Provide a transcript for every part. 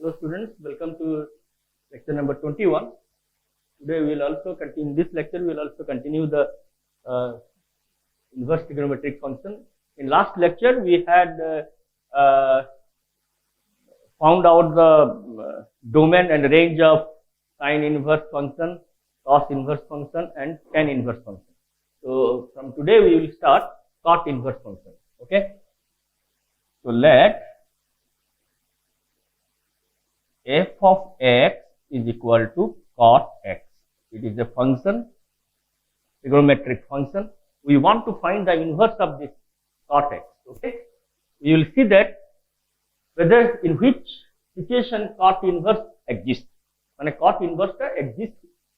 Hello students, welcome to lecture number 21. Today we will also continue, in this lecture we will also continue the inverse trigonometric function. In last lecture we had found out the domain and range of sine inverse function, cos inverse function and tan inverse function. So from today we will start cot inverse function. Okay. So let f of x is equal to cot x. It is a function, trigonometric function. We want to find the inverse of this cot x. Okay, we will see that whether in which situation cot inverse exists. माने cot inverse का exist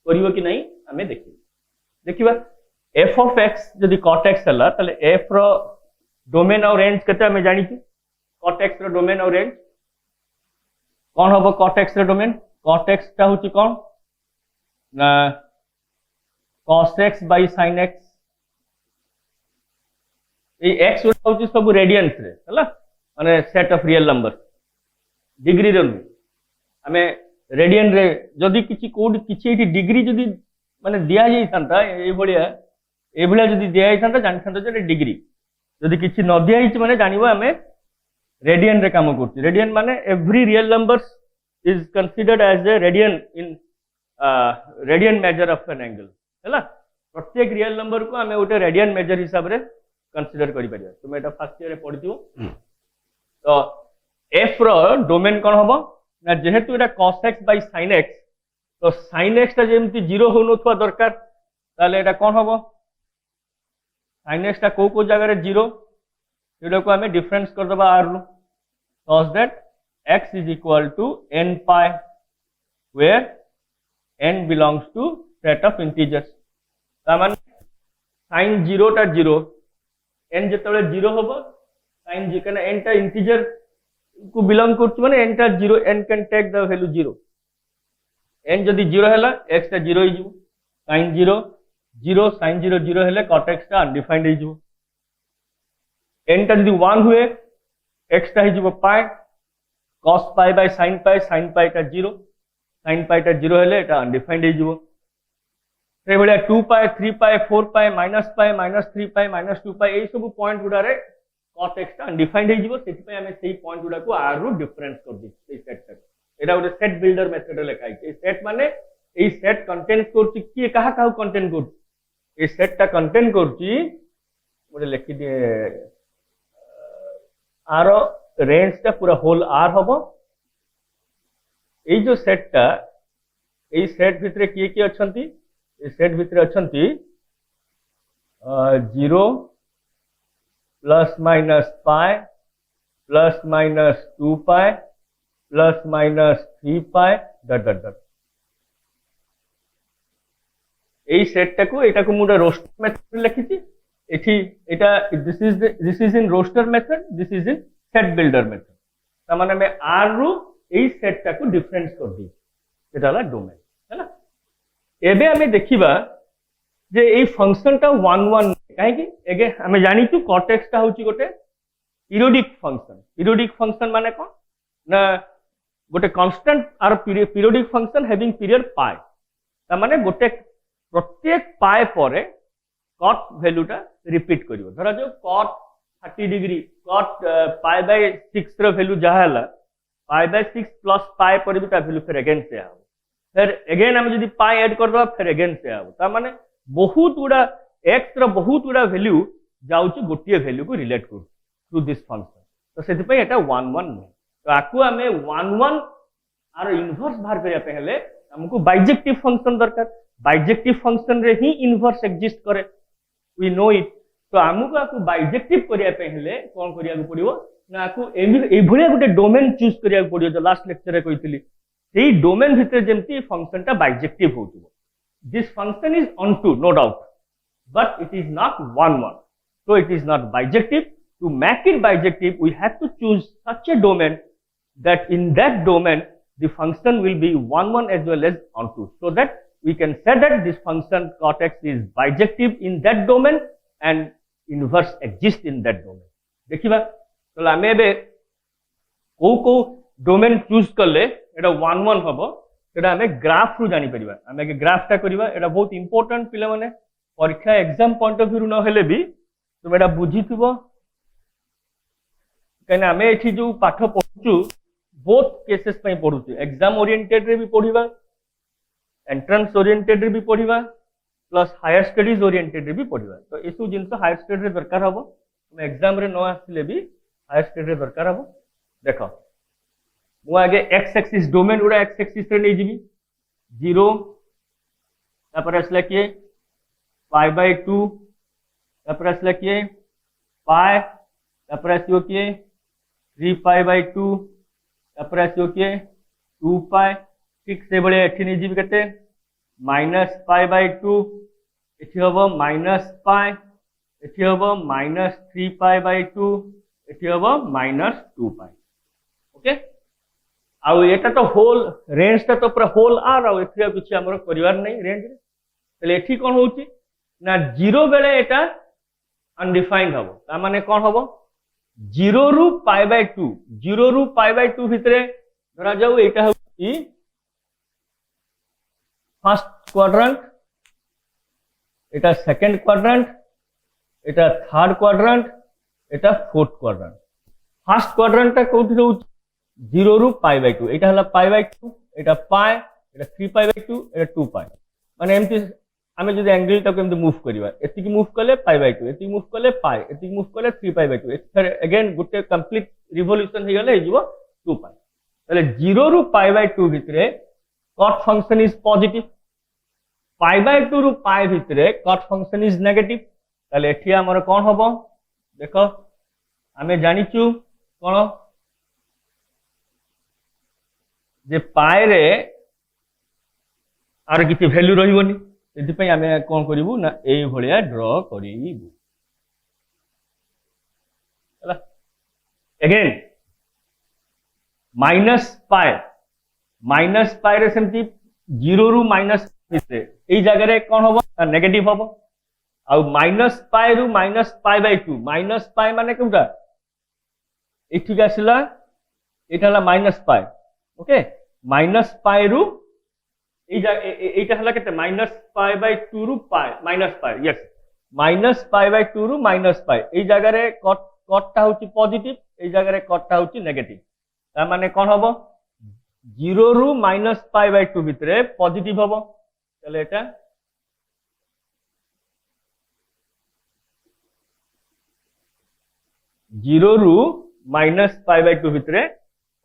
करियो कि नहीं हमें देखिए. देखिए f of x यदि cot x हला ताले f रो डोमेन और रेंज केते हमें जानी छी. cot x रो डोमेन और रेंज कौन होबो cot x रे डोमेन. cot x टा होची कौन ना cos x by sin x. A x होची सब रेडियंस रे हला माने set of real number degree रे हमें रेडियन रे जदी किछि कोड किछि एठी डिग्री जदी माने दिया जाई थांता ए भलिया जदी दिया जाई थांता जानि थांता जे डिग्री जदी किछि न दिया हिच माने जानिबो हमें रेडियन रे काम करछि. रेडियन माने every real numbers is considered as a radian in radian measure of an angle हैला. प्रत्येक रियल नंबर को हमें उटे रेडियन मेजर हिसाब रे कंसीडर करि परिया. तुम एटा फर्स्ट ईयर रे पढिथियो. तो f रो डोमेन कोन होबो ना जेहेतु एटा cos x by sin x तो sin x ता जेमति 0 होनथवा दरकार ताले एटा कोन होबो sin x ता को जगह रे 0 एटा को हमें डिफरेंस कर दबा r नु cos that x is equal to n pi where n belongs to set of integers. ता माने sin 0 ता 0 n जेतले 0 होबो sin जी कने n ता इंटीजर को बिलोंग करछ माने n ता 0 n can take the value 0. n जदी 0 हैला x ता 0 हिजु sin 0 0 sin 0 0 हेले cot x ता अनडिफाइंड हिजु. n ता जदी 1 हुए x ता हिजु pi cos pi by sin pi ता 0 sin pi ता 0 हेले एटा अनडिफाइंड हिजु. से भलिया 2 pi 3 pi 4 pi -3 pi -2 pi ए सब पॉइंट गुडा रे cot x ता अनडिफाइंड हिजु. सेति पे हमें सेही पॉइंट गुडा को r रो डिफरेंस कर दी ए सेट तक. एटा गोटे सेट बिल्डर मेथड रे लिखाई. ए सेट माने ए सेट कंटेन करछि कि कहा कहा कंटेन करछि. ए सेट ता कंटेन करछि गोटे लिखि दे r रो रेंज ता पूरा होल r होबो. ए जो सेट ता ए सेट भितरे किए अछंती ए सेट भितरे अछंती 0 plus minus pi plus minus 2 pi plus minus 3 पाई डट डट डट. এই সেটটা কো এটা কো মুডা রোস্টার মেথড লিখিছি এটি এটা this is in roaster method this is in shed builder method. তার মানে আমি r রু এই সেটটা কো ডিফারেন্স कर दी এটা হলো ডোমেন हैला. এবে আমি দেখিবা যে এই ফাংশনটা 1 1 काहे कि एगे हमें जानी छु cot x टा होची गोटे पीरियोडिक फंक्शन. पीरियोडिक फंक्शन माने कोन ना गोटे constant or periodic function having period pi. ता माने गोटे प्रत्येक पाई परे cot वैल्यू टा रिपीट करिवो. धरा जो cot 30 degree cot pi by 6 रो वैल्यू जा हला पाई बाय 6 प्लस पाई पर भी ता वैल्यू फिर अगेन से आबो. फिर अगेन हम यदि पाई ऐड कर दबा फिर अगेन से आबो. ता माने बहुत गुडा x रो बहुत गुडा वैल्यू जाउची गोटिए वैल्यू को रिलेट कर थ्रू दिस फंक्शन. तो सेति पे एटा 1 1 नै. तो आकु हमें 1 1 आर इनवर्स बाहर करिया पहले हमको बाइजेक्टिव फंक्शन दरकार. बाइजेक्टिव फंक्शन रे ही इनवर्स एग्जिस्ट करे वी नो इट. तो हमको आकु बाइजेक्टिव करिया पहले कोन करिया को पड़िवो ना आकु ए भलिया गोटे डोमेन चूज करिया को पड़ियो. जो लास्ट लेक्चर रे कहितली सेही डोमेन भितर जेमति फंक्शन टा बाइजेक्टिव होतबो. This function is onto no doubt but it is not 1 1. So it is not bijective. To make it bijective we have to choose such a domain that in that domain the function will be 1 1 as well as onto, so that we can say that this function cot x is bijective in that domain and inverse exists in that domain. देखिबा तो हमें बे को domain choose कले एटा 1 1 हबो सेटा हमें graph रु जानि परिबा हमें के ग्राफ टा करबा एटा बहुत इंपोर्टेंट पिले माने परीक्षा एग्जाम पॉइंट ऑफ व्यू न हेले भी तुम एटा बुझिथिबो कने हमें एठी जो पाठ पढुचु बोथ केसेस पई पढुचु एग्जाम ओरिएंटेड रे भी पढिबा एंट्रेंस ओरिएंटेड रे भी पढिबा प्लस हायर स्टडीज ओरिएंटेड रे भी पढिबा तो एसु जिंस हायर स्टडी रे दरकार हबो तुम एग्जाम रे न आसिले भी हायर स्टडी रे दरकार हबो देखो मु आगे एक्स एक्सिस डोमेन उडा एक्स एक्सिस रे नै जिबी 0 तापर असला के पाई बाय 2 तापर असला के पाई तापर आसियो के 3 पाई बाय 2 तापर आसियो के 2 पाई ठीक से बळे एठी नै जिबी कते माइनस पाई बाय 2 एठी हबो माइनस पाई एठी हबो माइनस 3 पाई बाय 2 एठी हबो माइनस 2 पाई ओके आउ एटा तो होल रेंज ता तो पूरा होल आर आउ एठी किछि हमर परिवार नै रेंज रे तले एठी कोन होउची ना 0 बेले एटा अनडिफाइंड हबो ता माने कोन हबो 0 रु पाई बाय 2 0 रु पाई बाय 2 भितरे धरा जाऊ एटा होउची फर्स्ट क्वाड्रेंट एटा सेकंड क्वाड्रेंट एटा थर्ड क्वाड्रेंट एटा फोर्थ क्वाड्रेंट फर्स्ट क्वाड्रेंट ता कोठी रहउची 0 रु पाई बाय 2 एटा हला पाई by 2 Etah pi Etah 3 pi by 2 एटा 2 पाई माने एमती आमे जदि एंगल ता केमती मूव करिवा एति की मूव कले पाई बाय 2 एति मूव कले पाई एति की मूव कले 3 पाई बाय 2 फिर अगेन गुटे कंप्लीट रिवोल्यूशन हे गले हिजबो 2 पाई तले 0 रु पाई बाय 2 भितरे cot function is positive pi by 2 रु पाई भितरे कॉट फंक्शन इज नेगेटिव तले एठी हमर कोन हबो देखो आमे जानिचु कोन जे पाई रे आर किछि वैल्यू रहिबोनी सेति पई आमे कोन करिवु ना एई भलिया ड्रा करिवु हला अगेन माइनस पाई रे सेमति 0 रु माइनस भितरे एई जगह रे कोन हबो नेगेटिव हबो आ माइनस पाई रु minus pi by 2 minus pi माने केउटा एठी आसिला एटाला minus pi okay minus pi रु एटा हला केते माइनस पाई बाय 2 रु pi minus pi yes minus pi by 2 रु माइनस पाई ए जगह रे कट ता होची पॉजिटिव ए जगह रे कट ता होची नेगेटिव ता माने कोन हबो 0 रु माइनस पाई बाय 2 भितरे पॉजिटिव हबो चले एटा जीरो रु माइनस पाई बाय 2 भितरे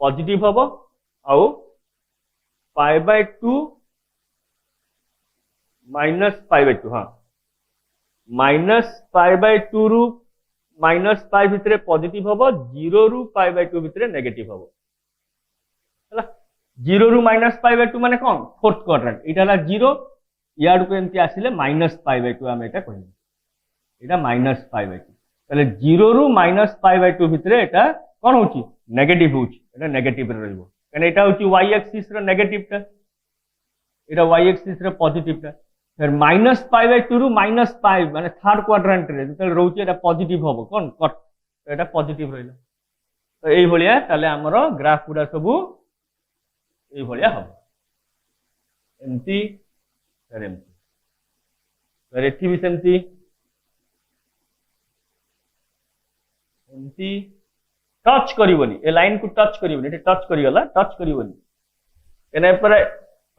पॉजिटिव हबो आउ पाई बाय 2 माइनस पाई बाय 2 हाँ माइनस पाई बाय 2 रु माइनस पाई भितरे पॉजिटिव हबो 0 रु पाई बाय 2 भितरे नेगेटिव हबो हला 0 रु माइनस पाई बाय 2 माने कोन फोर्थ क्वाड्रेंट इटाला 0 याड को एमती आसीले माइनस पाई बाय 2 हम एटा कहिबो एटा माइनस पाई बाय 2 तले 0 रु माइनस पाई बाय 2 भितरे एटा कोन होची नेगेटिव होची एटा नेगेटिव रे रहइबो कने एटा होची y एक्सिस रे नेगेटिव टा एटा y एक्सिस रे पॉजिटिव टा फिर माइनस पाई बाय 2 रु माइनस पाई माने थर्ड क्वाड्रेंट रे जते रहउची एटा पॉजिटिव हबो कोन कट एटा पॉजिटिव रहइला तो एई भलिया ताले हमरो ग्राफ गुडा सबु एई भलिया हबो एमती फिर एमती फिर एठी भी सेमती एमती टच करिवनी ए लाइन को टच करिवनी एठी टच करिगला टच करिवनी एने पर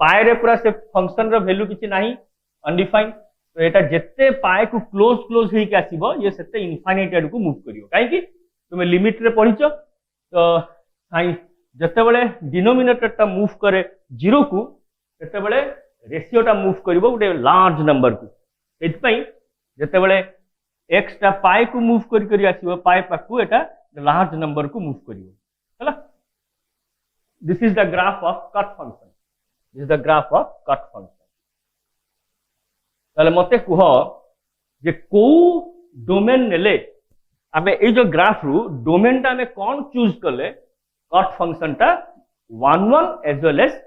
पाई रे पूरा से फंक्शन रो वैल्यू किछि नाही अनडिफाइंड तो एटा जत्ते पाई को क्लोज ही के आसीबो ये सेते इनफाइनाइट एड को मूव करियो काहे कि तुमे लिमिट रे पढिचो तो साइ जत्ते बेले डिनोमिनेटर ता मूव करे 0 को सेते बेले रेशियो टा मूव करिवो गुटे लार्ज नंबर को एत पई जत्ते बेले x टा पाई को मूव करी आसीबो पाई पाकू एटा लार्ज नंबर को मूव करियो हला this is the graph of cut function this is the graph of cut function ताले मते कुह जे को डोमेन नेले आमे ए जो ग्राफ रु डोमेन ता हमें कोन चूज करले कट फंक्शन टा 1 1 एज वेल एज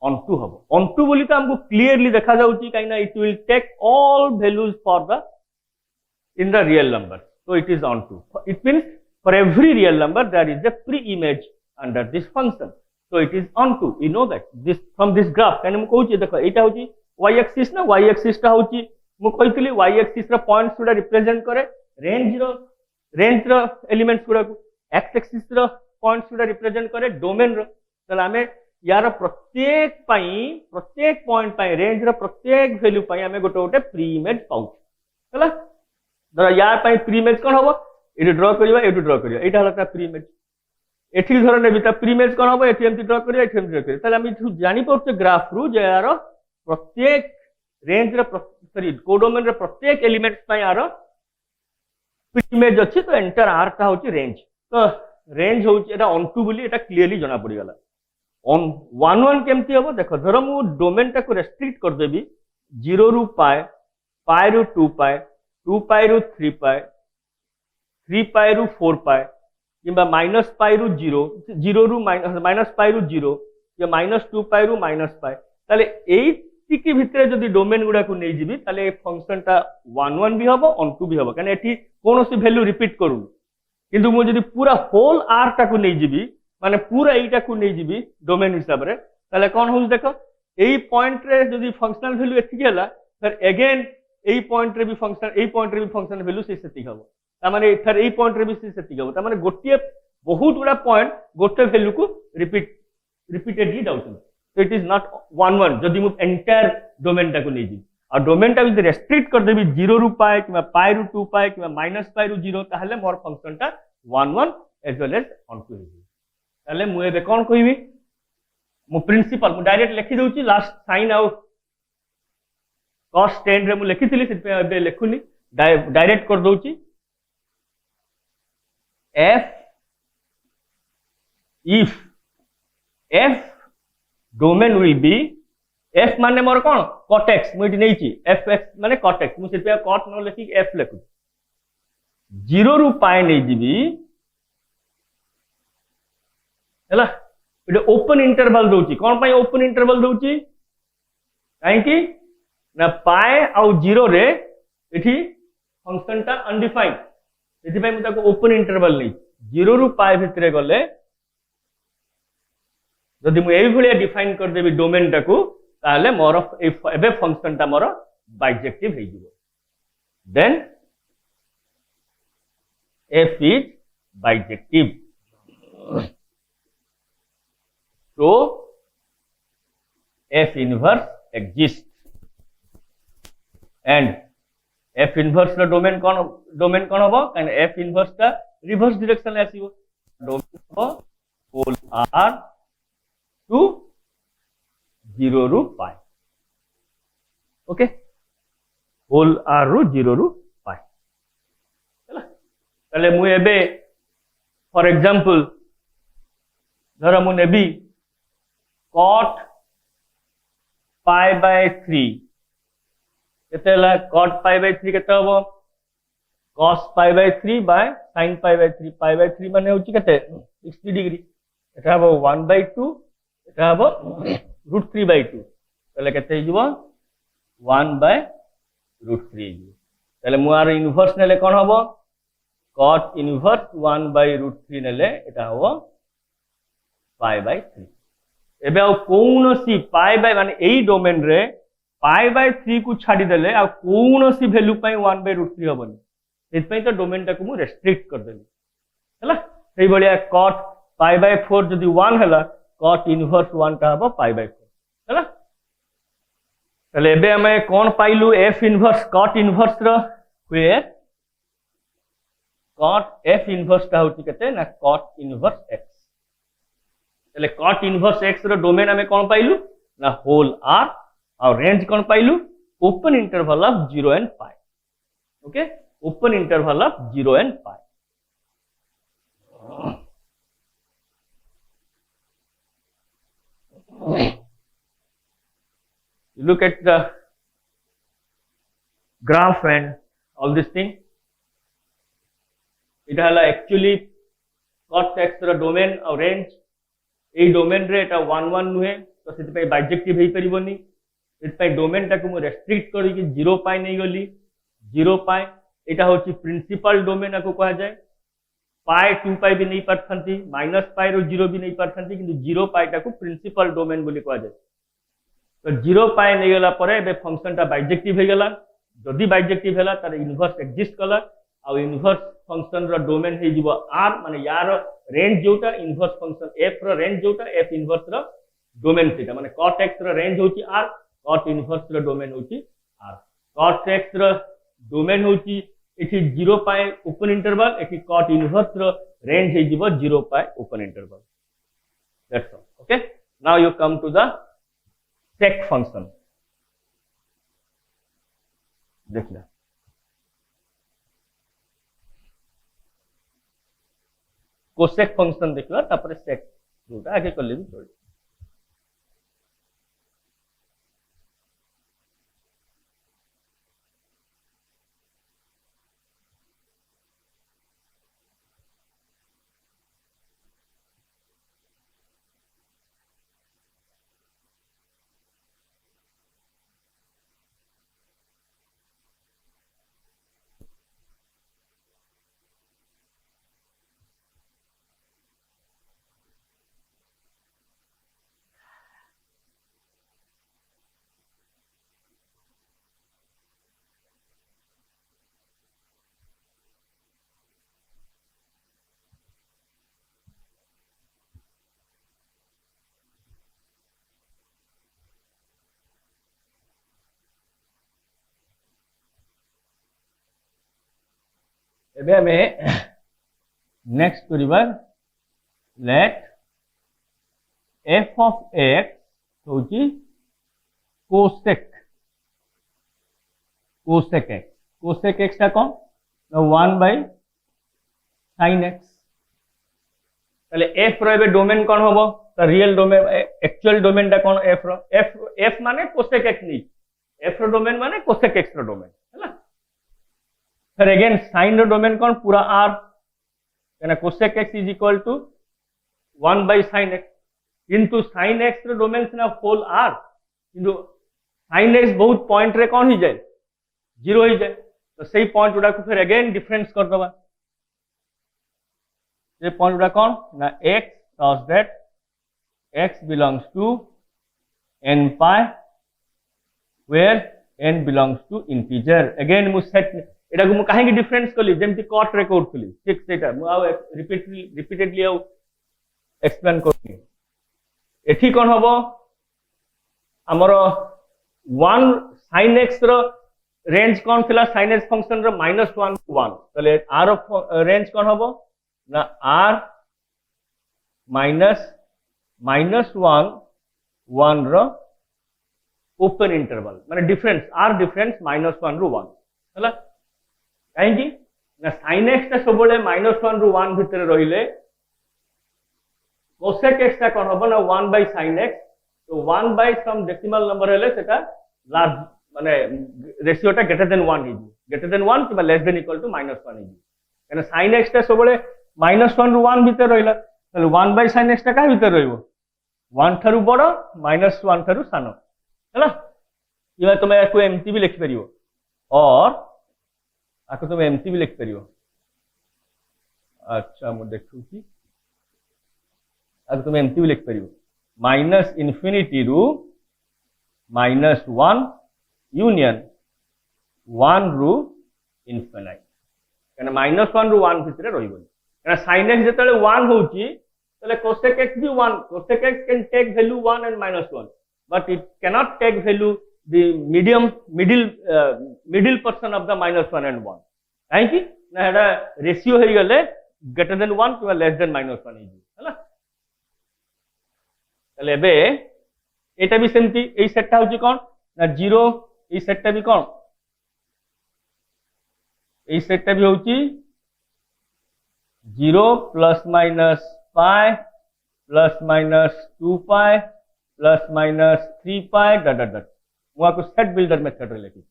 onto हबो onto बोली तो हमको क्लियरली देखा जाउची काइना it will take all values for the in the real number so it is onto it means for every real number there is a pre image under this function. So it is onto, we know that this from this graph काहे हम कहूची देखो एटा होची y axis ना, y axis टा होची मु कहितली y axis रा points गुडा represent करे रेंज रो एलिमेंट्स गुडा को, x axis रो पॉइंट्स गुडा रिप्रेजेंट करे डोमेन रो। तले हमें यार प्रत्येक पॉइंट पाई रेंज रो प्रत्येक वैल्यू पाई हमें गोटे गोटे प्री इमेज पाउछ हला। धर यार पाई प्री इमेज कोन होबो, एटू ड्रा करबा एटा हला ता प्री इमेज। एठी धर नेबी ता प्री इमेज कोन होबो, एठी एमती ड्रा करबा एठी एमती ड्रा करबा। तले हम जानि पड़छ ग्राफ रु जे यार प्रत्येक रेंज रो सॉरी कोडोमेन रो प्रत्येक एलिमेंट्स पाई यार प्री इमेज अछि, तो एंटर आर ता होची रेंज। तो रेंज होची एटा ऑन टू बोली एटा क्लियरली जाना पड़ी गला। ऑन 1 1 केमती होबो देखो, धर मु डोमेन टा को रेस्ट्रिक्ट कर देबी 0 रु पाई, पाई रु 2 पाई, 2 पाई रु 3 पाई, 3 पाई रु 4 पाई, किंबा माइनस पाई रु 0, 0 रु माइनस पाई रु 0 या माइनस 2 पाई रु माइनस पाई। ताले एई टिकी भितरे जदी डोमेन गुडा को नै जिबी ताले ए फंक्शन टा 1 1 भी होबो, ऑन टू भी होबो, काने एठी कोनोसी वैल्यू रिपीट करू। किंतु मु जदी पूरा होल आर टा को नै जिबी माने पूरा एटा को नै जिबी डोमेन हिसाब रे, ताले कोन होउछ देखो एई पॉइंट रे जदी फंक्शनल वैल्यू एठी गेला फिर अगेन एई पॉइंट रे भी फंक्शन वैल्यू से सेति हबो, ता माने फिर एई पॉइंट रे भी से सेति हबो। ता माने गोटिए बहुत बड़ा पॉइंट गोटे वैल्यू को रिपीटेडली डाउटन। तो इट इज नॉट 1 1 जदी मु एंटायर डोमेन टा को नै जिबी और डोमेन टा भी रेस्ट्रिक्ट कर देबी 0 रु पाई किबा पाई रु 2 पाई किबा माइनस पाई रु 0, ताहले मोर फंक्शन टा 1 1 as well as onto हिबी। ताले मु एबे कोन कहिबी, मु प्रिंसिपल मु डायरेक्ट लिखि दउची लास्ट साइन आउ cos 10 रे मु लिखिथिली सिर्फ एबे लिखुनी डायरेक्ट कर दउची if domain will be f माने मोर कोन cot x मु इटी नैची fx माने cot x मु सिर्फ cot न लिखि f लिखु 0 रु पाई नै जिबी हला। इटे ओपन इंटरवल दउची, कोन पाई ओपन इंटरवल दउची काहे कि ना पाए आउ 0 रे एठी फंक्शन टा अनडिफाइंड, एथि पई मु ताको ओपन इंटरवल नै 0 रु पाए भितरे गले जदि मु एई भलिया डिफाइन कर देबी डोमेन टा को, ताले मोर एबे फंक्शन टा मोर बाइजेक्टिव हे जिवो। Then f is bijective, so f inverse exists and f inverse रो डोमेन कोन होबो, काने f inverse ता रिवर्स डायरेक्शन ले आसीबो, डोमेन होबो होल r टू 0 रु पाई। ओके, होल r रु 0 रु पाई चला। ताले मु एबे फॉर एग्जांपल धर मु नेबी cot पाई बाय 3 केते ला cot पाई बाय 3 केते होबो cos pi by 3 by sin pi by 3, pi by 3 माने होची केते 60 डिग्री, एटा होबो 1 बाय 2, एटा होबो √3 बाय 2, तले केते हिजबो 1 बाय √3 हिजबो। तले मु आर इनवर्स नेले कोन होबो cot इनवर्स 1 बाय √3 नेले एटा होबो पाई बाय 3। एबे आ कोनोसी पाई बाय माने एई डोमेन रे पाई बाय 3 को छाडी देले आ कोनोसी वैल्यू पई 1 बाय √3 होबनी, एत पई तो डोमेन टा को मु रेस्ट्रिक्ट कर देली हला। सेई बलिया cot पाई बाय 4 जदी 1 हला cot इनवर्स 1 टा होबो पाई बाय 4 हला। तले एबे हमें कोन पाइलु f इनवर्स cot इनवर्स रो वेयर cot f इनवर्स टा होची केते ना cot इनवर्स x। तले cot इनवर्स x रो डोमेन हमें कोन पाइलु ना होल r और रेंज कोन पाइलु open interval of 0 and pi. Okay, open interval of 0 and pi. You look at the graph and all this thing, it hala actually cot x रो domain और रेंज ए domain रे एटा 1 1 नुहे, तो सेति पई बाइजेक्टिव हेई परिबोनी, सेति पई डोमेन टाको मु रेस्ट्रिक्ट करी कि 0 पाई नै गली 0 पाई, एटा होची प्रिंसिपल डोमेन को कहा जाय। पाए 2 पाए भी नहीं पारथंती -पाए रो 0 भी नहीं पारथंती किंतु 0 पाए टाकू प्रिंसिपल डोमेन बोली कहा जाए तो 0 पाए नहीं गला परे बे फंक्शन टा बाइजेक्टिव हो गला जदी बाइजेक्टिव हैला तार इनवर्स एक्जिस्ट कला आ इनवर्स फंक्शन रो डोमेन हे जीवो r माने यार रेंज जोटा इनवर्स फंक्शन f रो रेंज जोटा f इनवर्स रो डोमेन सेटा माने cot x रो रेंज होची r cot इनवर्स रो डोमेन होची r cot x रो डोमेन होची एठी 0 पाए ओपन इंटरवल एठी cot इनवर्स रो रेंज हे जीवो 0 pi open interval that's all okay now you come to the sec function देखना कोसेक फंक्शन देखला तापर सेक जोटा आगे करले भी चल एबे हमें नेक्स्ट करिबा लेट f of x होची cosec x टा कौन 1 by sin x ताले f रो एबे डोमेन कौन होबो त रियल डोमेन एक्चुअल डोमेन टा कौन f रो f माने cosec x नहीं f रो डोमेन माने cosec x रो डोमेन हैला फिर अगेन साइन रो डोमेन कौन पूरा r यानी cosec x is equal to 1 by sin x किंतु sin x रो डोमेन से ना होल r किंतु sin x बहुत पॉइंट रे कौन ही जाए 0 ही जाए तो सही पॉइंट उडा को फिर अगेन डिफरेंस कर दबा ये पॉइंट उडा कौन ना x such that x belongs to n pi where n belongs to integer again मु सेट एटा को मु काहे की डिफरेंस कली जेमति कॉट रे करथली ठीक सेटा मु आ रिपीटेडली आ एक्सप्लेन करथली एठी कोन हबो हमरो 1 sin x रो रेंज कोन थिला sin x फंक्शन रो -1 to 1 तले r रेंज कोन हबो ना r -1 रो ओपन इंटरवल माने डिफरेंस r डिफरेंस -1 रो 1 हला कहीं ना sin x टा सबले -1 ରୁ 1 भितर रहिले cosec x टा कोन होबो ना 1 by sin x तो 1 by सम डेसिमल नंबर हेले सेटा लार्ज माने रेशियो टा ग्रेटर देन 1 कि लेस देन इक्वल टू -1 हिजी यानी sin x टा सबले -1 ରୁ 1 भितर रहिला तले 1 by sin x टा का भितर रहिबो 1 थारु बड़ -1 थारु सानो हैला इबा तुमे को एमटी भी लिख परियो और आको तुम एमटी भी लिख परियो अच्छा मु देखु की आको तुम एमटी भी लिख परियो -∞ रु -1 यूनियन 1 रु इनफिनाइट कने -1 रु 1 भितरे रहिबो कने sin x जेतले 1 होची तले cosec x भी 1 cosec x can take value 1 and -1 but it cannot take value the middle portion of the -1 and 1 काहे कि ना एटा रेशियो हे गेले ग्रेटर देन 1 कि लेस देन -1 हे हला तले बे एटा भी सेमती एई सेटटा होची कोन ना 0 एई सेटटा भी कोन एई सेटटा भी होची 0 ± पाई ±2 पाई ±3 पाई डट मुआ को सेट बिल्डर मेथड रे लेखि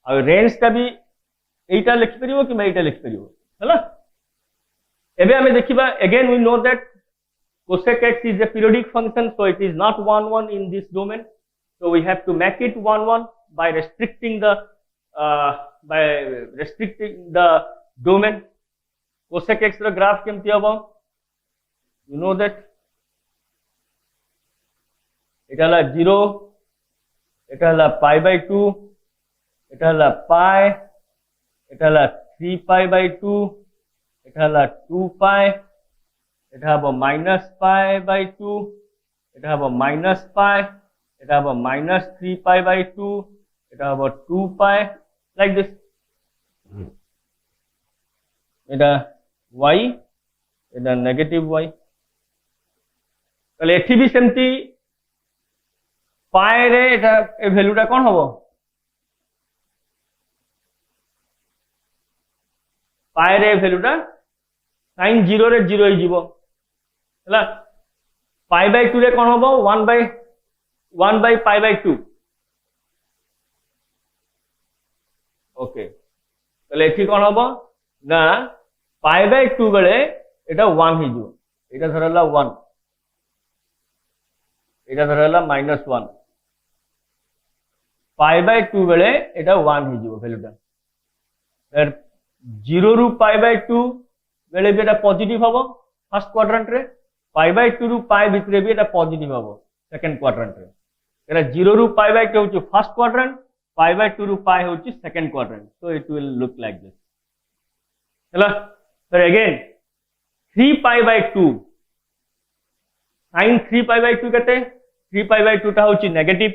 आ रेंज का भी एटा लिख परियो कि मैं एटा लिख परियो हला एबे हमें देखिबा again we know that cosec x is a periodic function so it is not 1 1 in this domain so we have to make it 1 1 by restricting the domain cosec x रो ग्राफ केमती हबो यू नो दैट এটা হলো 0 এটা হলো পাই by 2 এটা হলো পাই এটা হলো 3 পাই বাই 2 এটা হলো 2 পাই এটা হবে মাইনাস পাই বাই 2 এটা হবে মাইনাস পাই এটা হবে মাইনাস 3 পাই বাই 2 এটা হবে 2 পাই লাইক দিস এটা y এটা নেগেটিভ y তাহলে এটি বি সেমতি পাই রে এটা এই ভ্যালুটা কোন হবো পাই রে ভ্যালুটা sin 0 রে 0 হই যাব হলা পাই বাই 2 রে কোন হবো 1 বাই পাই বাই 2 ওকে তাহলে এটি কোন হবো না পাই বাই 2 বেলে এটা 1 হই যাব এটা ধরলা 1 এটা ধরলা -1 পাই বাই 2 বেলে এটা 1 হই যাব ভ্যালুটা এর 0 রু পাই বাই 2 বেলে বি এটা পজিটিভ হবো ফার্স্ট কোয়াড্রান্ট রে পাই বাই 2 রু পাই ভিতরে বি এটা পজিটিভ হবো সেকেন্ড কোয়াড্রান্ট রে এটা 0 রু পাই বাই 2 হচ্ছে ফার্স্ট কোয়াড্রান্ট পাই বাই 2 রু পাই হচ্ছে second quadrant so it will look like this হলো so again 3 pi by 2 sin 3 pi by 2 কেতে 3 পাই বাই 2 টা হচ্ছে নেগেটিভ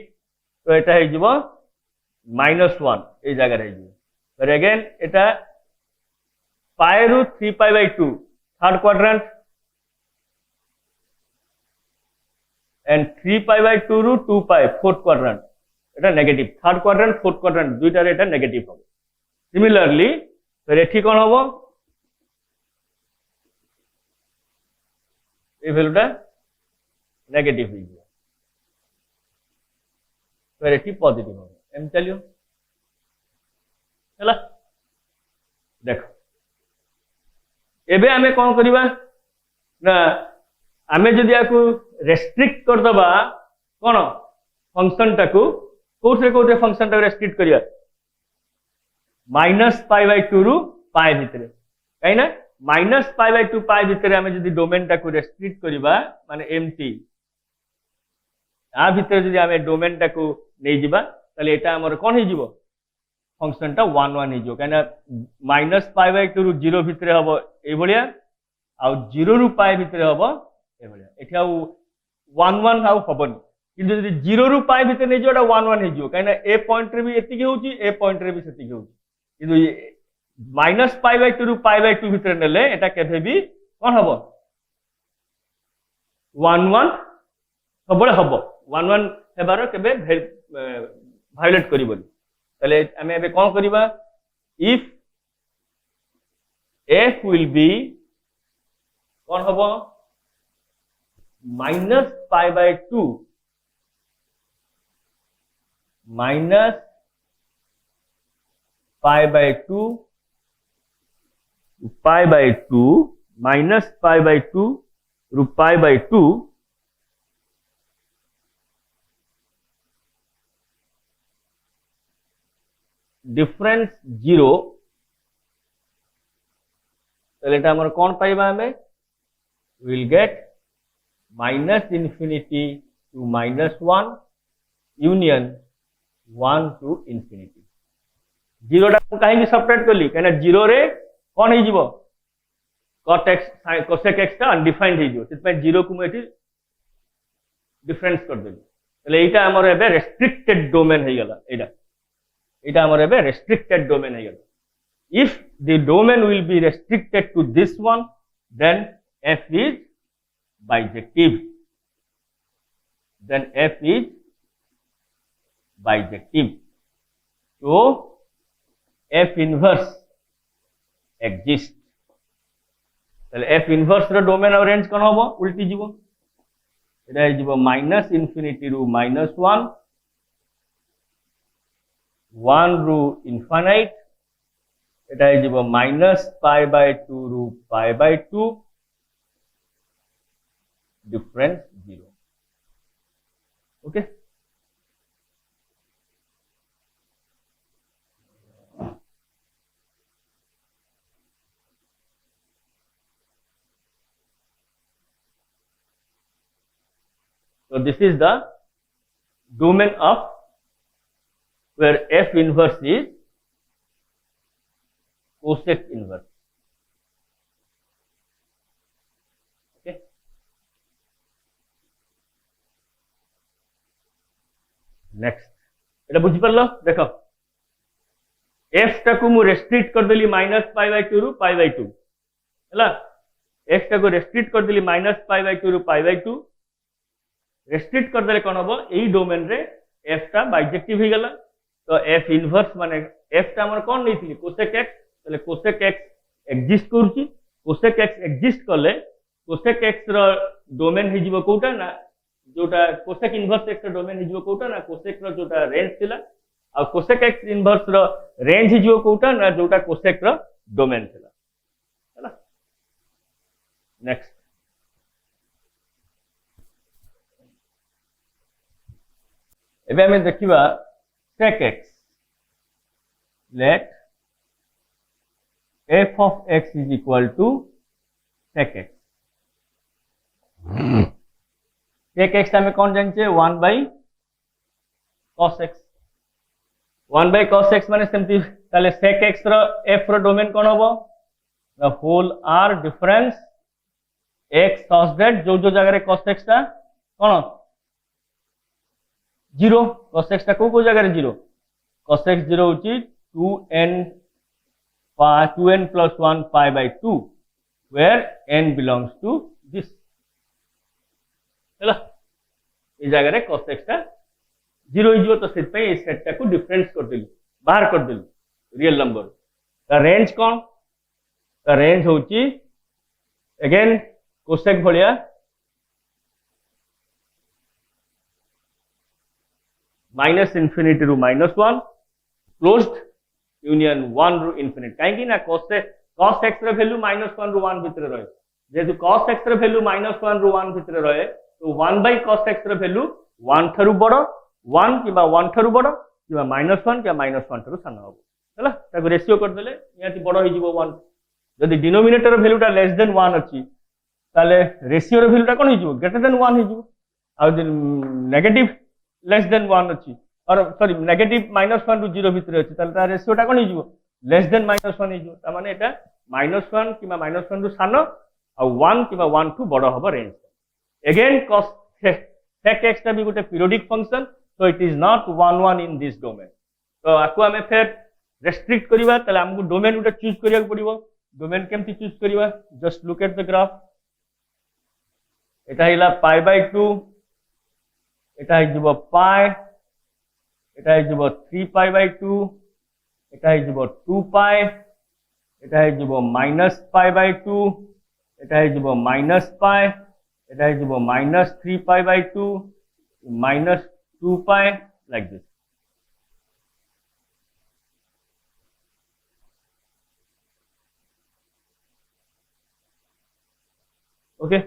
তো এটা হই যাব -1 এই জায়গা রে যাব but again এটা পাই রু 3 pi by 2 third quadrant and 3 pi by 2 রু 2 পাই ফোর্থ কোয়াড্রান্ট এটা negative third quadrant fourth quadrant দুইটারে এটা নেগেটিভ হবে সিমিলারলি ফের এটি কোন হবো এই ভ্যালুটা নেগেটিভ হয়ে যাবে ফের এটি পজিটিভ হবে এম টেল ইউ ହେଲା দেখো এবে আমি কোন করিবা না আমি যদি আকু রেস্ট্রিক্ট কর দবা কোন ফাংশন টাকু কোতে ফাংশন টাকু রেস্ট্রিক্ট করিয়া -π/2 রু পাই ভিতরে কাই না -π/2 পাই ভিতরে আমি যদি ডোমেন টাকু রেস্ট্রিক্ট করিবা মানে এমটি আ ভিতরে যদি আমি ডোমেন টাকু নেই যিবা তাহলে এটা আমার কোন হই যিব ফাংশনটা 1 1 হই যিব কাই না -π/2 রু 0 ভিতরে হবো এই ভলিয়া আর 0 রু পাই ভিতরে হবো এই ভলিয়া এটা 1 1 হাউ হবনি কিন্তু যদি 0 রু পাই ভিতরে নেই যিব এটা 1 1 হই যিব কাই না এ পয়েন্ট রে বি এতিকি হউচি এ পয়েন্ট রে বি সেতিকি হউচি কিন্তু -π/2 রু π/2 ভিতরে নেলে এটা কেবে বি কোন হবো 1 1 হবলে হবো 1 1 হেবার কেবে ভায়োলেট করিবনি তাহলে আমি এবে কোন করিবা ইফ f will be কোন হবো -π/2 -π/2 π/2 -π/2 রু π/2 ডিফারেন্স 0 তাহলে এটা আমরা কোন পাইবা আমি will get -infinity two -1 union 1 to infinity 0 টা কাহিনী সাবট্রাক্ট করলি কেন 0 রে কোন হই যিব cot x cosec x টা আনডিফাইন্ড হই যিব সেটা 0 কু এটি ডিফারেন্স কর দেলি তাহলে এইটা আমার এবে রেস্ট্রিক্টেড ডোমেন হই গেল এটা আমার এবে রেস্ট্রিক্টেড ডোমেন হই গেল if the domain will be restricted to this one then f is bijective so f inverse exists তাহলে f inverse র ডোমেন আর রেঞ্জ কোন হবো উল্টি যাব এটা হই যাব -ইনফিনিটি রু -1 1 রু ইনফিনাইট এটা হই যাব -π/2 রু π/2 difference 0 okay So this is the domain of where f inverse is cosec inverse. Okay. Next, এটা বুঝি পারলো? দেখো f টাকু মু রেস্ট্রিক্ট করদেলি -π/2 রু π/2 ହେଲା। f টাকু রেস্ট্রিক্ট করদেলি -π/2 রু π/2 রেস্ট্রিক্ট করদেলে কোন হবো এই ডোমেন রে f টা বাইজেক্টিভ হয়ে গেল। তো f ইনভার্স মানে f টা আমার কোন নেইছিলি cosec x, তাহলে cosec x এক্সিস্ট করছি। cosec x এক্সিস্ট করলে cosec x র ডোমেন হইଯିବ কোটা না जोटा cosec इनवर्स x ର डोमेन हिजो कोटा ना cosec ର जोटा रेंज थिला आ cosec x इनवर्स ର रेंज हिजो कोटा ना जोटा cosec ର डोमेन थिला हैला। नेक्स्ट एबे हमें देखिबा sec x, let f of x is equal to sec x। sec x हमें कौन जानते 1 by cos x, 1 by cos x माने सेमती ताले sec x रो f रो डोमेन कौन होबो the whole r difference x cos z जो जो जगह रे cos x ता कौन 0, cos x ता को जगह रे 0, cos x 0 होची 2n plus 1 pi by 2 where n belongs to this ହେଲା। এই জায়গায় cos x টা 0 হইଯିବ, তো সেটাই এই সেটটা को ডিফারেন্স कर देली बाहर कर देली रियल नंबर। ता रेंज कोन, ता रेंज होची अगेन cosec भलिया -इन्फिनिटी रु -1 क्लोज्ड यूनियन 1 रु इन्फिनिटी काहे ना cos x ର वैल्यू -1 रु 1 भितर रहे, जेतु cos x ର वैल्यू -1 रु 1 भितर रहे तो 1 by cos x ର वैल्यू 1 थारु बड़ 1 किबा 1 थारु बड़ किबा -1 किबा -1 थारु सान हो हैला। ताको रेशियो कर देले याति बड़ होई जिवो 1। जदि डिनोमिनेटर वैल्यूटा लेस देन 1 अछि ताले रेशियो रो वैल्यूटा कोन होई जिवो ग्रेटर देन 1 होई जिवो। आ जदि नेगेटिव लेस देन 1 अछि और सॉरी नेगेटिव -1 रु 0 भितर अछि ताले ता रेशियोटा कोन होई जिवो लेस देन -1 होई जिवो। ता माने एटा -1 किबा -1 रु सान आ 1 किबा 1 टू बड़ होबो range. Again cos sec x टा भी गोटे periodic function, so it is not 1 in this domain। तो आको हमें फिर रेस्ट्रिक्ट करिवा तले हमको डोमेन गोटे चूज करिया पड़िबो। डोमेन केमती चूज करिवा, just look at the graph. एटा हिला π/2, एटा हि जिवो पाई, एटा हि जिवो 3π/2, एटा हि जिवो 2π, एटा हि जिवो -π/2, एटा हि जिवो -π, এটা হয়ে যাব -3π/2 -2π like this। ओके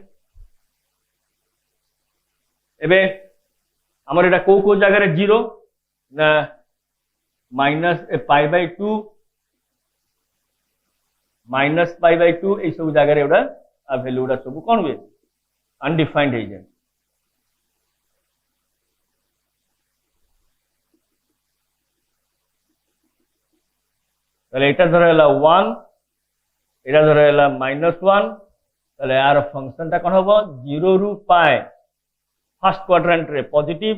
एबे हमर এটা को জায়গা রে 0 না -π/2 -π/2 এই সব জায়গা রে ওটা ভ্যালুটা সব কোন হবে अनडिफाइंड है जाए। তাহলে এটা ধরে হলো 1, এটা ধরে হলো -1, তাহলে আর ফাংশনটা কোন হবে 0 রু পাই ফার্স্ট কোয়াড্রেন্ট রে পজিটিভ,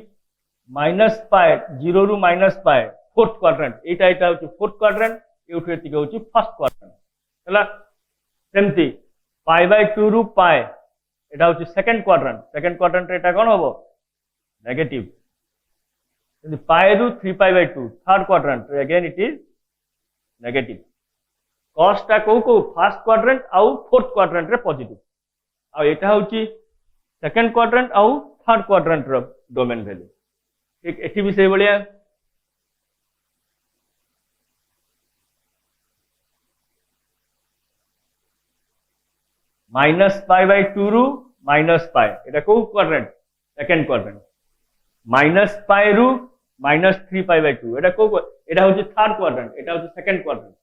-π 0 রু -π फोर्थ क्वाड्रेंट, এটা হচ্ছে फोर्थ क्वाड्रेंट, এইটা থেকে হচ্ছে ফার্স্ট কোয়াড্রেন্ট ହେଲା। সেমতি π/2 রু পাই এটা হচ্ছে সেকেন্ড কোয়াড্রেন্ট এটা কোন হবে নেগেটিভ, কিন্তু পাই রু 3π/2 third quadrant again it is negative. cos টা को फर्स्ट क्वाड्रेंट आउ फोर्थ क्वाड्रेंट रे पॉजिटिव आ एटा होची सेकंड क्वाड्रेंट आउ थर्ड क्वाड्रेंट रो डोमेन वैल्यू। ठीक एठी भी सही बलिया -π/2 रु -π এটা को क्वाड्रेंट सेकंड क्वाड्रेंट, -π रु -3π/2 এটা को এটা হচ্ছে থার্ড क्वाड्रेंट, এটা হচ্ছে সেকেন্ড क्वाड्रेंट।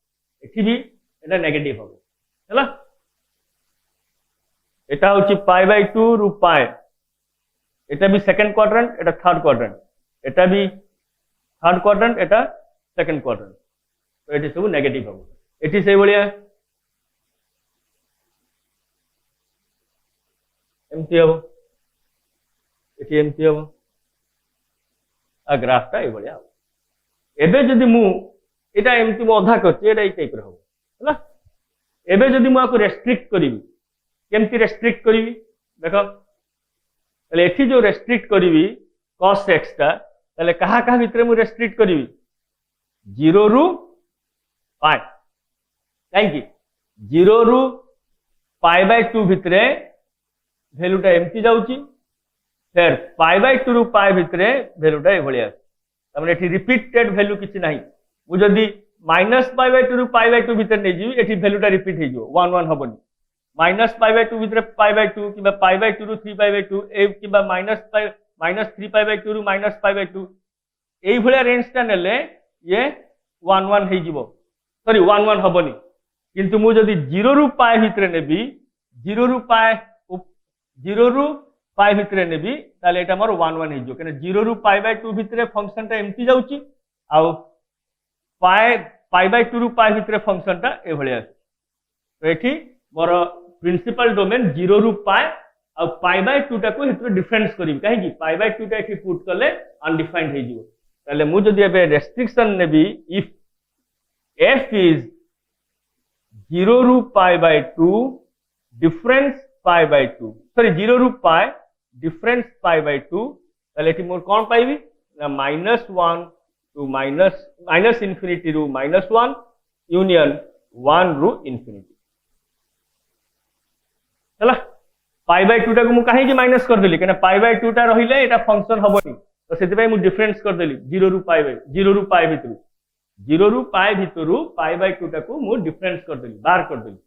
এটি भी এটা নেগেটিভ হবে हैला। এটা হচ্ছে π/2 রু π, এটা भी সেকেন্ড কোয়াড্রান্ট, এটা থার্ড কোয়াড্রান্ট, এটা भी থার্ড কোয়াড্রান্ট, এটা সেকেন্ড কোয়াড্রান্ট। তো এটি সব নেগেটিভ হব। এটি সেই ভলিয়া এমতি হব, এটি এমতি হব, আর গ্রাফটা এই ভলিয়া হব। এবে যদি মু এটা এমতি মু অধা করছি, এটা এই টাইপের হব হলা। এবে যদি মু আকু রেস্ট্রিক্ট করিবি, কেমতি রেস্ট্রিক্ট করিবি দেখো, তাহলে এটি যে রেস্ট্রিক্ট করিবি cos x টা, তাহলে কাহা কাহা ভিতরে মু রেস্ট্রিক্ট করিবি 0 রু পাই। কাইকি 0 রু π/2 ভিতরে ভ্যালুটা এমতি যাଉଛି, ফের π/2 রু পাই ভিতরে ভ্যালুটা এভাবে আছে। তার মানে এটি রিপিটেড ভ্যালু কিছু নাই। মু যদি -π/2 রু π/2 ভিতরে নেই যাবি, এটি ভ্যালুটা রিপিট হয়ে যাব, 1 1 হবনি। -π/2 ভিতরে π/2 কিংবা π/2 রু 3π/2 এই কিংবা -3π/2 রু -π/2 এই ভলিয়া রেঞ্জটা নেলে ইয়ে 1 1 হয়ে যাব, সরি 1 1 হবনি। কিন্তু মু যদি 0 রু পাই ভিতরে নেবি, 0 রু পাই ভিতরে নেবি, তাহলে এটা আমার 1 1 হয়ে যাব, কারণ 0 রু π/2 ভিতরে ফাংশনটা এমতি যাଉଛି, আর π/2 রু পাই ভিতরে ফাংশনটা এভাবে আছে। তো এটি মোর প্রিন্সিপাল ডোমেন 0 রু পাই আর π/2 টাকু হেতু ডিফরেন্স করিবি, কাহিকি π/2 টা এটি পুট কলে আনডিফাইন্ড হয়ে যাব। তাহলে মু যদি এবে রেস্ট্রিকশন নেবি, ইফ f is 0 রু π/2 ডিফারেন্স π/2, সরি 0 রু পাই ডিফারেন্স π/2, তাহলে এটি মোর কোন পাইবি না -1 টু -ইনফিনিটি রু -1 ইউনিয়ন 1 রু ইনফিনিটি ହେଲା। π/2 টাକୁ ମୁଁ କାହିଁକି ମାଇନସ କରିଦେଲି, କାହିଁକିନା π/2 ଟା ରହିଲେ ଏଟା ଫଙ୍କସନ ହବନି, ତ ସେଥିପାଇଁ ମୁଁ ଡିଫରେନ୍ସ କରିଦେଲି 0 ରୁ ପାଇ ଭିତରୁ, 0 ରୁ ପାଇ ଭିତରୁ π/2 ଟାକୁ ମୁଁ ଡିଫରେନ୍ସ କରିଦେଲି, ବାହାର କରିଦେଲି।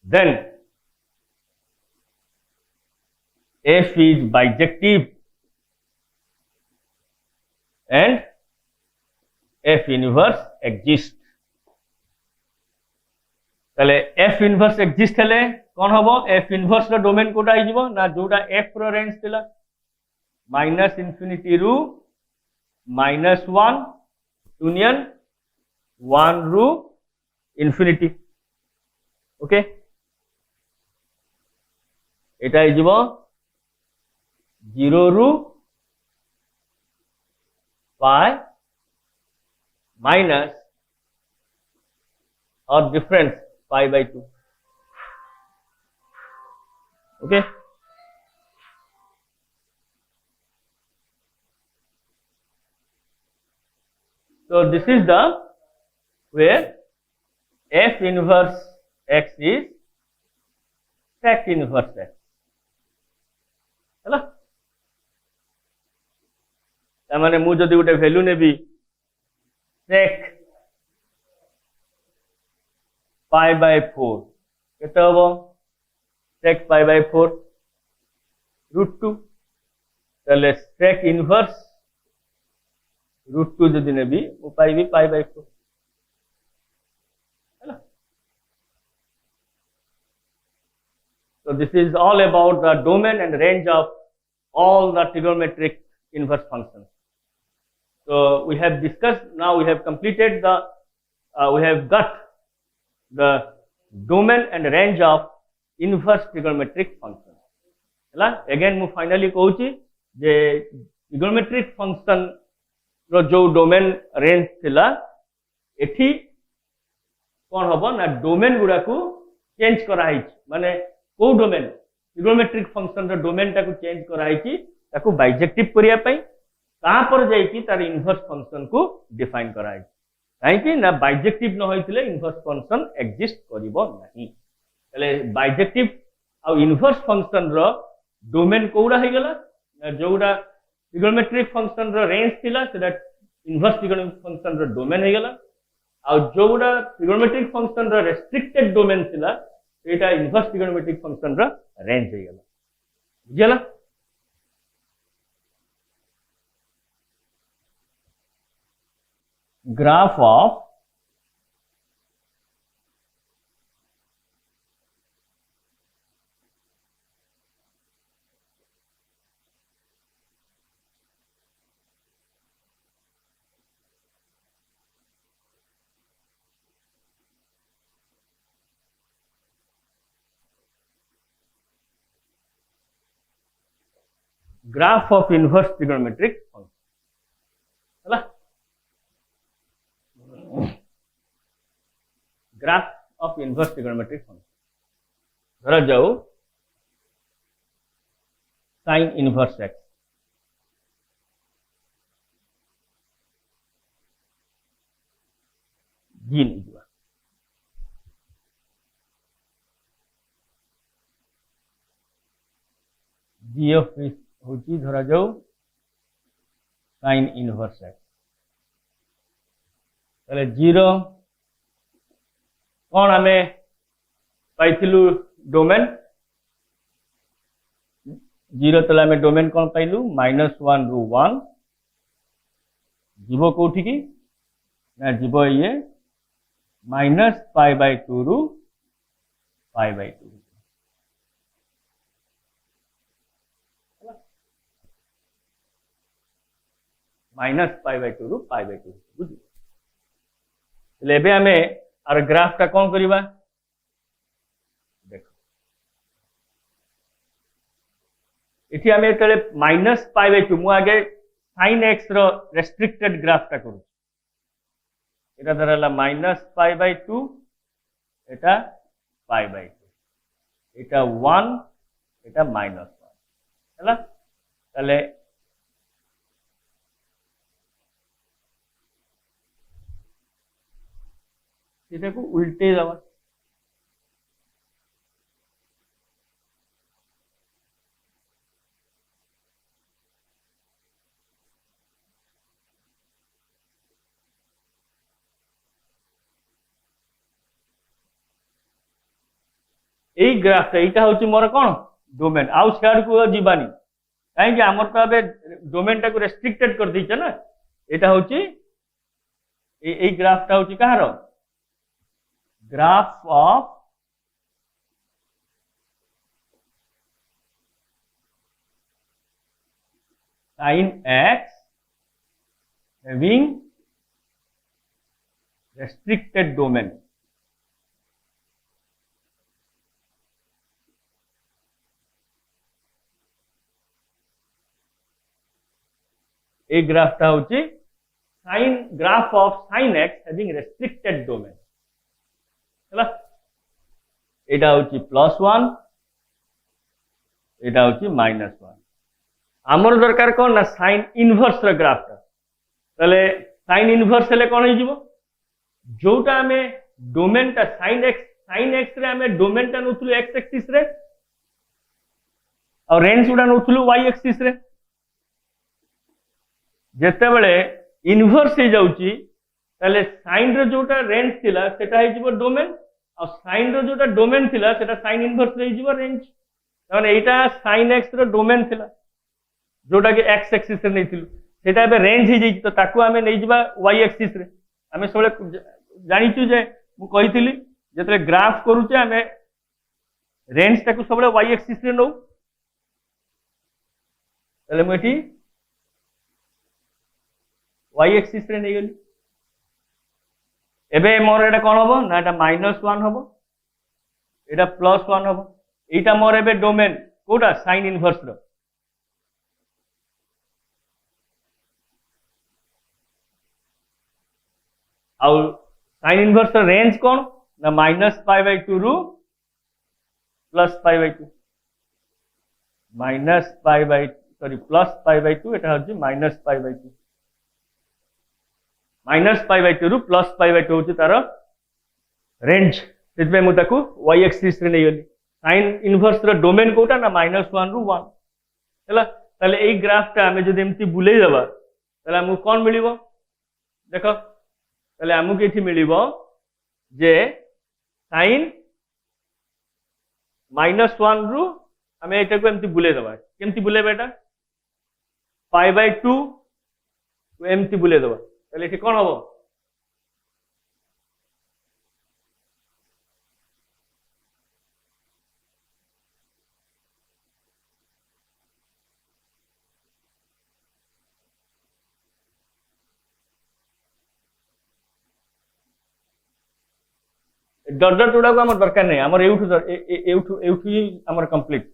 ଦେନ୍ f is bijective and f inverse exists। তাহলে f inverse exist হেলে কোন হবো, f inverse র ডোমেন কোটা হই যাব না যোটা f র রেঞ্জ ଥିଲା -ইনফিনিটি রু -1 ইউনিয়ন 1 রু ইনফিনিটি। ওকে, এটা হই যাব 0 রু পাই minus or difference π/2। okay, so this is the where f inverse x is sec inverse x, ହେଲା। তার মানে মু যদি গোটে ভ্যালু নেবি sec π/4 কেতে হব, sec π/4 √2, তাহলে sec ইনভার্স √2 যদি নেবি ও পাইবি π/4, ହେଲା। So this is all about the domain and range of all the trigonometric inverse functions. So we have discussed, now we have completed the we have got the domain and range of inverse trigonometric functions, ହେଲା। again ମୁଁ finally कहूची जे trigonometric function रो जो domain range थिला, एठी कोन हबो ना domain गुडा को change करा hitch, माने को डोमेन trigonometric function रो डोमेन टाको चेंज करा हिची ताको बाइजेक्टिव करिया पई, ता पर जाई कि तार इनवर्स फंक्शन को डिफाइन करा हिच, काहेकि ना बाइजेक्टिव न होइतिले इनवर्स फंक्शन एग्जिस्ट करिवो नाही। तले बाइजेक्टिव आ इनवर्स फंक्शन रो डोमेन कोडा हे गेला, जोडा ट्रिगोनोमेट्रिक फंक्शन रो रेंज थिला सेटा इनवर्स ट्रिगोनोमेट्रिक फंक्शन रो डोमेन हे गेला, आ जोडा ट्रिगोनोमेट्रिक फंक्शन रो रेस्ट्रिक्टेड डोमेन थिला एटा इनवर्स ट्रिगोनोमेट्रिक फंक्शन रो रेंज हे गेला, बुझियला। graph of graph of inverse trigonometric function है graph of inverse trigonometric function धरा जाओ साइन इनवर्स एक्स जी नहीं जुआ जी ऑफ होची धरा जाओ साइन इनवर्स एक्स ताले जीरो कौन आमे पाइथिलु डोमेन जीरो तले आमे डोमेन कौन पाइलु -1 रु 1 जीवो कोठी की ना जीवो ये -π/2 रु π/2 -π/2 रु π/2 बुझी लेबे हमें आर ग्राफ टा कौन करिबा देखो इठी हमें तले -π/2 मु आगे sin x रो रेस्ट्रिक्टेड ग्राफ टा करू एटा धरला -π/2 एटा π/2 एटा 1 एटा -1 हैला तले सीधे को उल्टे जावा এই গ্রাফটা এইটা হচ্ছে মোর কোন ডোমেন আউ স্যাড কো जीवानी কাই কি আমর তো আবে ডোমেনটা কো রেস্ট্রিক্টেড কর দিছে না এটা হচ্ছে এই গ্রাফটা হচ্ছে কাহার graph of sin x having restricted domain এই গ্রাফটা হচ্ছে sin graph of sin x having restricted domain এটা হচ্ছে +1 এটা হচ্ছে -1 আমার দরকার কোন না সাইন ইনভার্স র গ্রাফটা তাহলে সাইন ইনভার্স হলে কোন হই যাব जोटा আমি ডোমেনটা sin x রে আমি ডোমেনটা নথুলু x एक्सिस রে আর রেঞ্জ উডা নথুলু y एक्सिस রে যেতে বেলে ইনভার্স হই যাউচি তাহলে সাইন র जोटा রেঞ্জ थिला সেটা হই যাব ডোমেন और साइन रो जोटा डोमेन थिला सेटा साइन इनवर्स रही जीव रेंज माने एटा साइन एक्स रो डोमेन थिला जोटा के एक्स एक्सिस रे नै थिलु सेटा बे रेंज ही जई तो ताकू हमें नै जीवा वाई एक्सिस रे हमें सबले जानि छु जे मु कहिथिली जेतले ग्राफ करू छे हमें रेंज ताकू सबले वाई एक्सिस रे नो तले मठी वाई एक्सिस रे नै गेली एबे मोर एटा कोन होबो ना एटा -1 होबो एटा +1 होबो एटा मोर एबे डोमेन कोटा साइन इनवर्स रो आउ साइन इनवर्स रो रेंज कोन ना -π/2 रु +π/2 +π/2 एटा होची -π/2 -π/2 रु +π/2 होची तार रेंज सेतबे मु ताकू y एक्सिस रे नै गली sin इनवर्स रो डोमेन कोटा ना -1 रु 1 हैला ताले एई ग्राफटा हमें जदि एमती बुलेई देबा ताले हमु कोन मिलिबो देखो ताले हमु केठी मिलिबो जे sin -1 रु हमें एटा को एमती बुलेई देबा केमती बुलेबा एटा π/2 को एमती बुलेई देबा তাহলে এটি কোন হবো डट डट गुड़ा को हमर दरकार नहीं हमर एउठु एउठु एउठु ही हमर कंप्लीट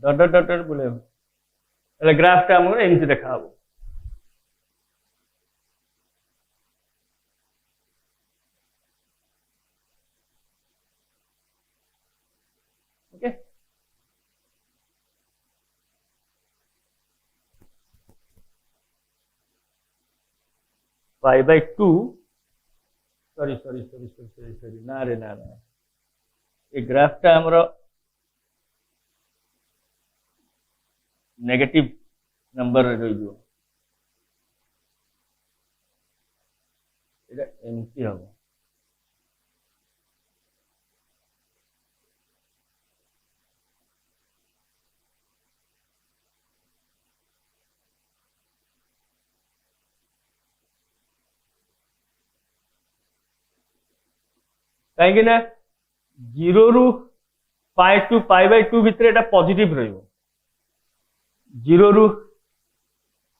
डट डट डट डट बुले ताले ग्राफटा हमर एमती देखाबो ओके पाई बाय 2 सॉरी ना रे ना ये ग्राफटा हमर नेगेटिव नंबर रही एमती हम कहीं 0 रु पाई टू पाई बाय 2 भितर एटा पॉजिटिव रहिबो 0 रु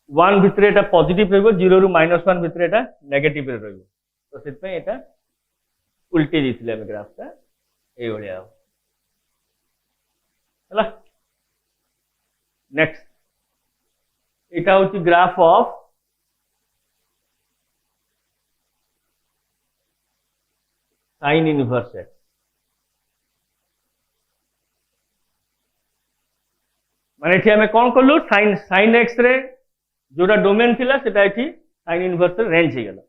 1 भितर एटा पॉजिटिव रहिबो 0 रु -1 भितर एटा नेगेटिव रहिबो तो सेत पे एटा उल्टे दिथिले हम ग्राफटा ए भलिया हला नेक्स्ट एटा होची graph of sine inverse x माने एठी हमें कौन करलु साइन साइन एक्स रे जोटा डोमेन थिला सेटा एठी साइन इनवर्स रे रेंज हे गेला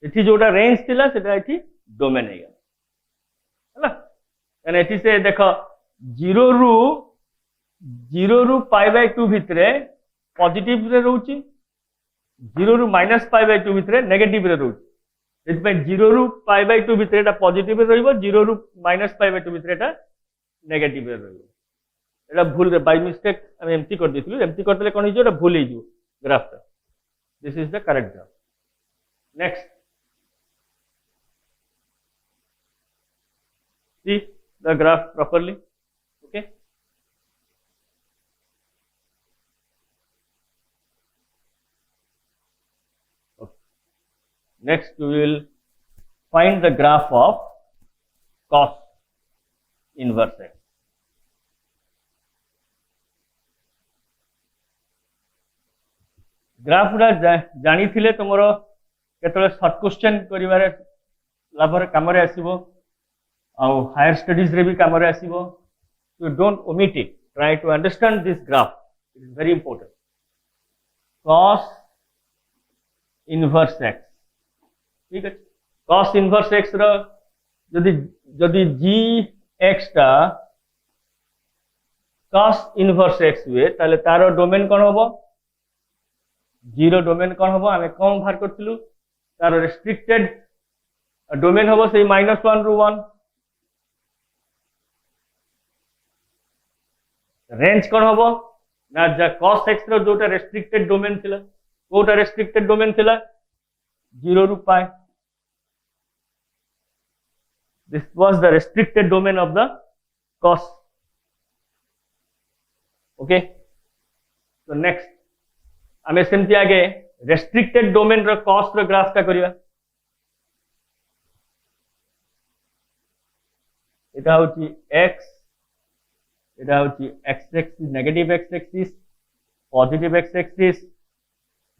एठी जोटा रेंज थिला सेटा एठी डोमेन हे गेला हला यानी एठी से देखो 0 रु पाई बाय 2 भितरे पॉजिटिव रे रहउची 0 रु -पाई बाय 2 भितरे नेगेटिव रे रहउची इतपे 0 रु पाई बाय 2 भितर एटा पॉजिटिव रे रहइबो 0 रु -पाई बाय 2 भितर एटा नेगेटिव रे रहइबो एटा भूल रे बाय मिस्टेक हम एम्प्टी कर दिथिलु एम्प्टी करतले कोन हिजो एटा भूल हिजो ग्राफ ता this is the correct graph next see the graph properly okay next we will find the graph of cos inverse x graph गुड़ा जानी थिले तुमरो केतले शॉर्ट क्वेश्चन करिवारे लाभरे कामरे आसीबो आ हायर स्टडीज रे भी कामरे आसीबो you don't omit it try to understand this graph it is very important cos inverse x ठीक है cos इनवर्स x रो जदि g x टा cos इनवर्स x हुए ताले तारो डोमेन कोन होबो जीरो डोमेन कोन होबो हमें कौन बाहर करथिलु तारो रेस्ट्रिक्टेड डोमेन होबो से -1 रु 1 रेंज कोन होबो ना जा cos x रो जोटा रेस्ट्रिक्टेड डोमेन थिला कोटा रेस्ट्रिक्टेड डोमेन थिला 0 रु पाई this was the restricted domain of the cos okay so next हमें सेमती आगे रेस्ट्रिक्टेड डोमेन रो cos रो ग्राफ का करिया एटा होची x एटा होची x axis negative x axis positive x axis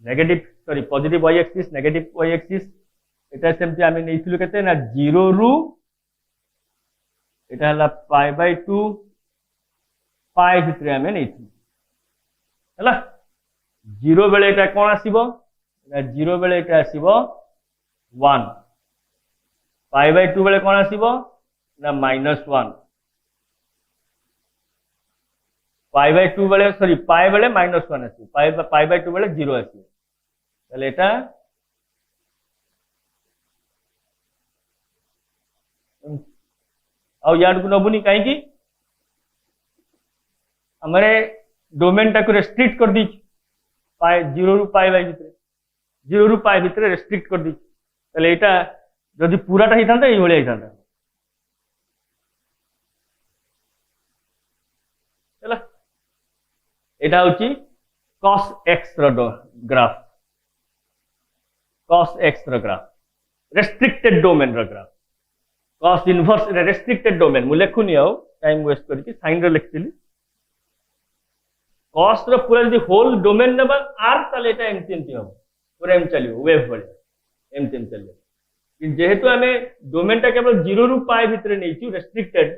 negative sorry positive y axis negative y axis एटा सेमती हमें नेइथिलु केते ना 0 रु एटा हला पाई बाय 2 पाई भितरे हमें नेइथिलु हला 0 बेले एटा कोन आसीबो ना 0 बेले एटा आसीबो 1 पाई बाय 2 बेले कोन आसीबो ना -1 पाई बाय 2 बेले सॉरी पाई बेले -1 आसीबो पाई बाय 2 बेले 0 आसीबो ताले एटा आ याड को नबुनी काहे की हमरे डोमेन टा को रेस्ट्रिक्ट कर दी पाई 0 रु पाई बाय भितरे 0 रु पाई भितरे रेस्ट्रिक्ट कर दी ताले एटा जदि पूराटा हिथांता एई भले हिथांता चला एटा होची cos x रो ग्राफ cos x रो ग्राफ रेस्ट्रिक्टेड डोमेन रो graph cos inverse restricted domain मु लेखुनी आउ टाइम वेस्ट करके साइन रे लिखतिली कॉस रो पूरा जदी होल डोमेन नेबा आर ताले एटा एमती एमती हम पूरा एम चलियो वेव बळे एमती एम चलियो कि जेहेतु आमे डोमेन टा केवल 0 रु पाई भितरे नेइछु रेस्ट्रिक्टेड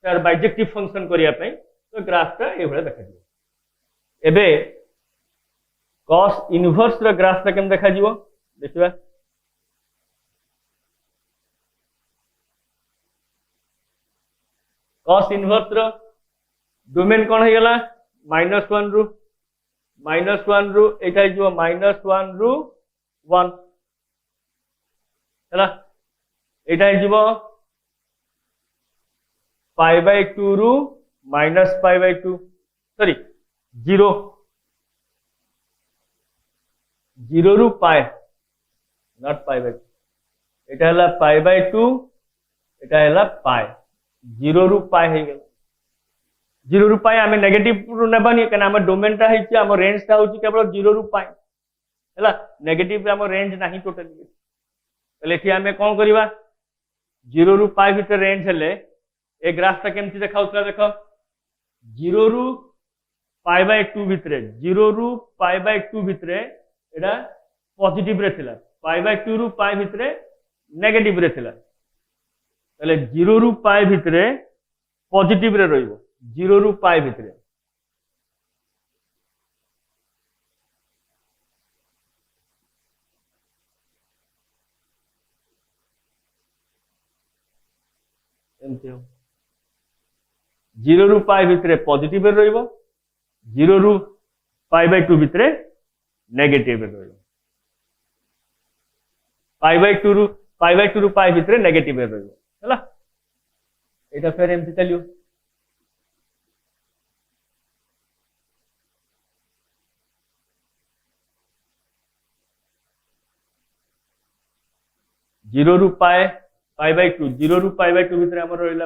तार बाइजेक्टिव फंक्शन करिया पई तो ग्राफ टा ए बळे देखा दियो एबे cos इनवर्स रो ग्राफ टा केम देखा जीवो देखिबा cos इनवर्स रो डोमेन कोन हे गेला -1 रु एटा जो -1 रु 1 हैला एटा जीवो π/2 रु -π/2 सॉरी 0 रु पाई नॉट π/2 एटा हला π/2 एटा हला पाई 0 रु पाई हे गेल 0 रु पाई आमे नेगेटिव रु नेबानी कना हम डोमेन टा हिची हम रेंज टा होची केवल 0 रु पाई हैला नेगेटिव हम रेंज नाही टोटली पहले थी आमे कोन करबा 0 रु पाई भीतर रेंज हेले ए ग्राफ टा केमती देखाउतला देखो 0 रु π/2 भितरे 0 रु π/2 भितरे एडा पॉजिटिव रे थिला π/2 रु पाई भितरे नेगेटिव रे थिला पहले 0 रु पाई भितरे पॉजिटिव रे रहिबो 0 रु पाई भितरे एमती हो 0 रु पाई भितरे पॉजिटिव रे रहिबो 0 रु π/2 भितरे नेगेटिव रे रहिबो π/2 रु पाई भितरे नेगेटिव रे रहिबो हैला एटा फेर एमती चलियो 0 रु π/2 0 रु π/2 भितर हमर रहला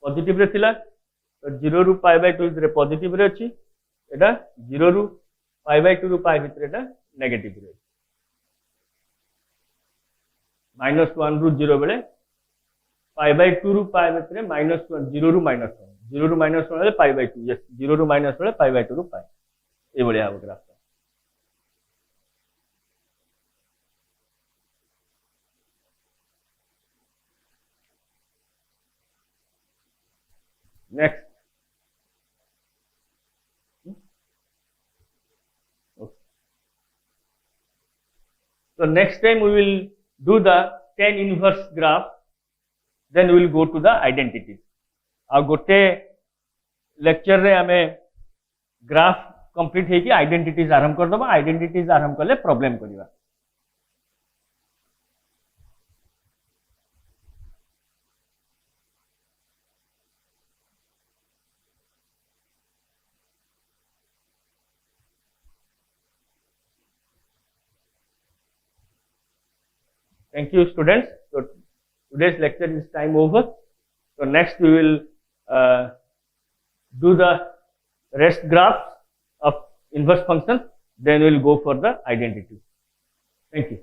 पॉजिटिव रे थिला तो 0 रु π/2 भितर पॉजिटिव रे अछि एटा 0 रु π/2 रु पाई भितर एटा नेगेटिव रे -1 रु 0 बेले π/2 रु पाई भितर -1 0 रु -1 बेले π/2 यस 0 रु माइनस बेले π/2 रु पाई ए बळे आबो graph next okay. So next time we will do the tan inverse graph, then we will go to the identities. आ गोटे लेक्चर रे हमें ग्राफ कंप्लीट है कि आइडेंटिटीज आरंभ कर दबा आइडेंटिटीज आरंभ करले problem करिवा Thank you, students. So today's lecture is time over. So next we will do the rest graphs of inverse functions. Then we will go for the identity. Thank you.